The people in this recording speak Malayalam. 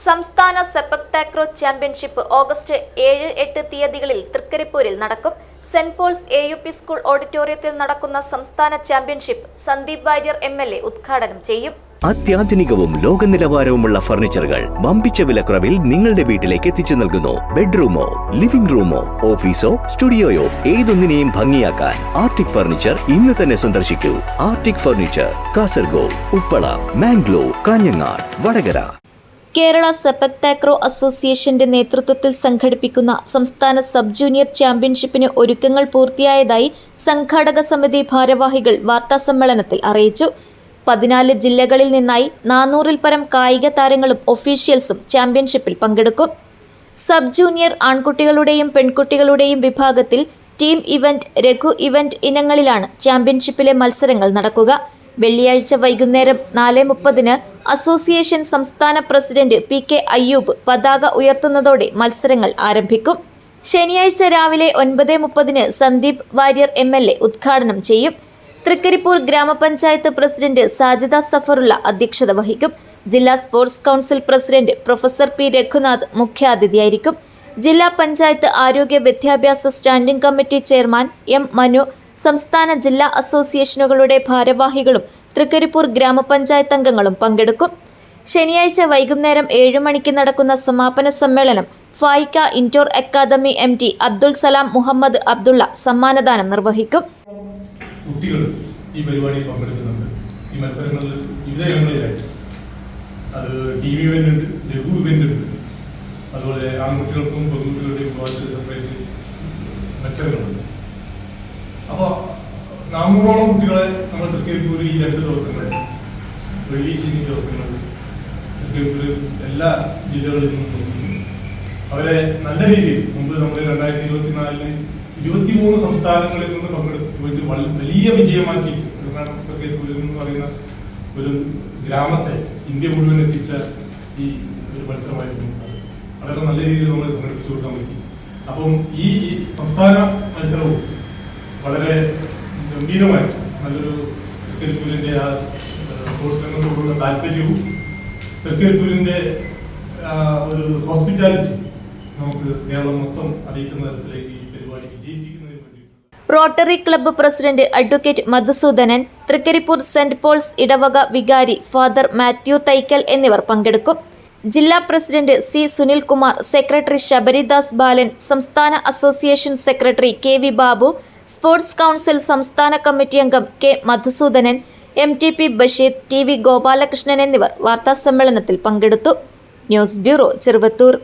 സംസ്ഥാന സെപക് താക്രോ ചാമ്പ്യൻഷിപ്പ് ഓഗസ്റ്റ് 7-8 തീയതികളിൽ തൃക്കരിപ്പൂരിൽ നടക്കും. സെന്റ് പോൾസ് AUP സ്കൂൾ ഓഡിറ്റോറിയത്തിൽ നടക്കുന്ന സംസ്ഥാന ചാമ്പ്യൻഷിപ്പ് സന്ദീപ് വാര്യർ MLA ഉദ്ഘാടനം ചെയ്യും. അത്യാധുനികവും ലോക നിലവാരവുമുള്ള ഫർണിച്ചറുകൾ വമ്പിച്ച വിലക്കുറവിൽ നിങ്ങളുടെ വീട്ടിലേക്ക് എത്തിച്ചു നൽകുന്നു. ബെഡ്റൂമോ, ലിവിംഗ് റൂമോ, ഓഫീസോ, സ്റ്റുഡിയോയോ ഏതൊന്നിനെയും ഭംഗിയാക്കാൻ ആർട്ടിക് ഫർണിച്ചർ ഇന്ന് തന്നെ സന്ദർശിക്കൂ. Arctic furniture, Kasaragod, Uppala, Mangalore, Kanhangad, Vadakara. Kerala സെപക് takraw അസോസിയേഷന്റെ നേതൃത്വത്തിൽ സംഘടിപ്പിക്കുന്ന സംസ്ഥാന സബ് ജൂനിയർ ചാമ്പ്യൻഷിപ്പിന് ഒരുക്കങ്ങൾ പൂർത്തിയായതായി സംഘാടക സമിതി ഭാരവാഹികൾ വാർത്താസമ്മേളനത്തിൽ അറിയിച്ചു. 14 ജില്ലകളിൽ നിന്നായി 400-ൽ പരം കായിക താരങ്ങളും ഒഫീഷ്യൽസും ചാമ്പ്യൻഷിപ്പിൽ പങ്കെടുക്കും. സബ് ജൂനിയർ ആൺകുട്ടികളുടെയും പെൺകുട്ടികളുടെയും വിഭാഗത്തിൽ ടീം ഇവന്റ്, രഘു ഇവന്റ് ഇനങ്ങളിലാണ് ചാമ്പ്യൻഷിപ്പിലെ മത്സരങ്ങൾ നടക്കുക. വെള്ളിയാഴ്ച വൈകുന്നേരം 4:30-ന് അസോസിയേഷൻ സംസ്ഥാന പ്രസിഡന്റ് PK അയ്യൂബ് പതാക ഉയർത്തുന്നതോടെ മത്സരങ്ങൾ ആരംഭിക്കും. ശനിയാഴ്ച രാവിലെ 9:30-ന് സന്ദീപ് വാര്യർ MLA ഉദ്ഘാടനം ചെയ്യും. തൃക്കരിപ്പൂർ ഗ്രാമപഞ്ചായത്ത് പ്രസിഡന്റ് സാജിദ സഫറുള്ള അധ്യക്ഷത വഹിക്കും. ജില്ലാ sports council president professor P Raghunath മുഖ്യാതിഥിയായിരിക്കും. ജില്ലാ പഞ്ചായത്ത് ആരോഗ്യ വിദ്യാഭ്യാസ standing committee chairman M Manu, സംസ്ഥാന ജില്ലാ അസോസിയേഷനുകളുടെ ഭാരവാഹികളും തൃക്കരിപ്പൂർ ഗ്രാമപഞ്ചായത്ത് അംഗങ്ങളും പങ്കെടുക്കും. ശനിയാഴ്ച വൈകുന്നേരം 7 മണിക്ക് നടക്കുന്ന സമാപന സമ്മേളനം Faika indoor academy MD Abdul Salam Muhammad Abdulla സമ്മാനദാനം നിർവഹിക്കും. കുട്ടികൾ ഈ പരിപാടിയിൽ പങ്കെടുക്കുന്നുണ്ട്. ഈ മത്സരങ്ങളിൽ വിവിധ ഇനങ്ങളിലായിട്ട് അത് TV ഇവന്റ് ഉണ്ട്, ലഘു ഇവന്റ് ഉണ്ട്, അതുപോലെ ആൺകുട്ടികൾക്കും പെൺകുട്ടികളുടെയും സെപ്പറേറ്റ് മത്സരങ്ങളുണ്ട്. അപ്പോൾ 400ഓളം കുട്ടികളെ നമ്മൾ തൃക്കരിപ്പൂരിൽ ഈ 2 ദിവസങ്ങളിൽ, വെള്ളി ശനി ദിവസങ്ങളിൽ തൃക്കരിപ്പൂരിൽ എല്ലാ ജില്ലകളിൽ നിന്നും നോക്കുന്നു. അവരെ നല്ല രീതിയിൽ മുമ്പ് നമ്മൾ 2024-ൽ 23 സംസ്ഥാനങ്ങളിൽ നിന്ന് പങ്കെടുത്ത് വലിയ വിജയമാക്കി തൃക്കരിപ്പൂരിൽ എന്ന് പറയുന്ന ഒരു ഗ്രാമത്തെ ഇന്ത്യ മുഴുവൻ എത്തിച്ച ഈ ഒരു മത്സരമായിരുന്നു. വളരെ നല്ല രീതിയിൽ നമ്മൾ സംഘടിപ്പിച്ചു കൊടുക്കാൻ പറ്റി. അപ്പം ഈ സംസ്ഥാന മത്സരവും വളരെ ഗംഭീരമായി നല്ലൊരു തൃക്കരിപ്പൂരിന്റെ ആ സ്പോർട്സ് രംഗത്തോടുള്ള താല്പര്യവും തൃക്കരിപ്പൂരിന്റെ ഒരു ഹോസ്പിറ്റാലിറ്റി നമുക്ക് കേരളം മൊത്തം അറിയിക്കുന്ന തരത്തിലേക്ക് ഈ പരിപാടി വിജയിപ്പിക്കുന്നതിന് വേണ്ടി rotary club president advocate Madhusoodanan, Thrikaripur saint Paul's ഇടവക വികാരി ഫാദർ മാത്യു തൈക്കൽ എന്നിവർ പങ്കെടുക്കും. ജില്ലാ president C Sunilkumar, secretary Sabaridas Balan, സംസ്ഥാന association secretary KV Babu, sports council സംസ്ഥാന കമ്മിറ്റി അംഗം K Madhusoodanan, MTP Basheer, TV Gopalakrishnan എന്നിവർ വാർത്താസമ്മേളനത്തിൽ പങ്കെടുത്തു. News bureau, Cheruvathur.